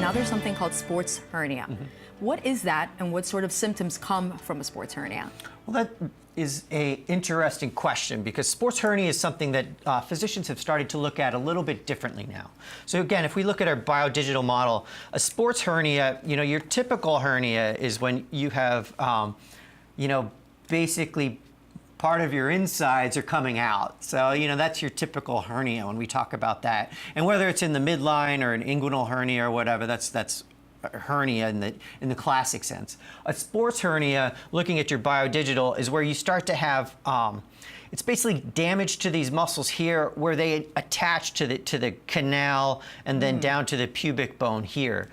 now there's something called sports hernia. What is that, and what sort of symptoms come from a sports hernia? Well, that is an interesting question, because sports hernia is something that physicians have started to look at a little bit differently now. So again, if we look at our biodigital model, a sports hernia, your typical hernia is when you have, basically part of your insides are coming out. So, that's your typical hernia when we talk about that. And whether it's in the midline or an inguinal hernia or whatever, that's a hernia in the classic sense. A sports hernia, looking at your biodigital, is where you start to have, it's basically damage to these muscles here where they attach to the canal and then down to the pubic bone here.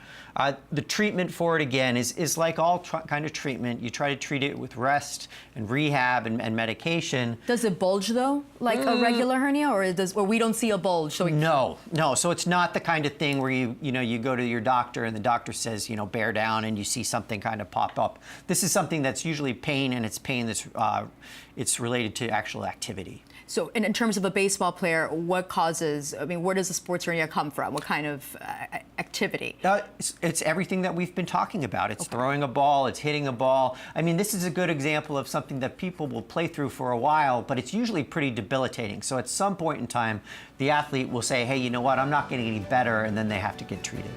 The treatment for it, again, is like all kind of treatment. You try to treat it with rest and rehab and medication. Does it bulge, though, like a regular hernia, or we don't see a bulge? So No. So it's not the kind of thing where you go to your doctor and the doctor says, bear down, and you see something kind of pop up. This is something that's usually pain, and it's pain that's it's related to actual activity. So in terms of a baseball player, what causes, where does the sports hernia come from? What kind of activity? It's everything that we've been talking about. It's throwing a ball, it's hitting a ball. This is a good example of something that people will play through for a while, but it's usually pretty debilitating. So at some point in time, the athlete will say, hey, you know what, I'm not getting any better, and then they have to get treated.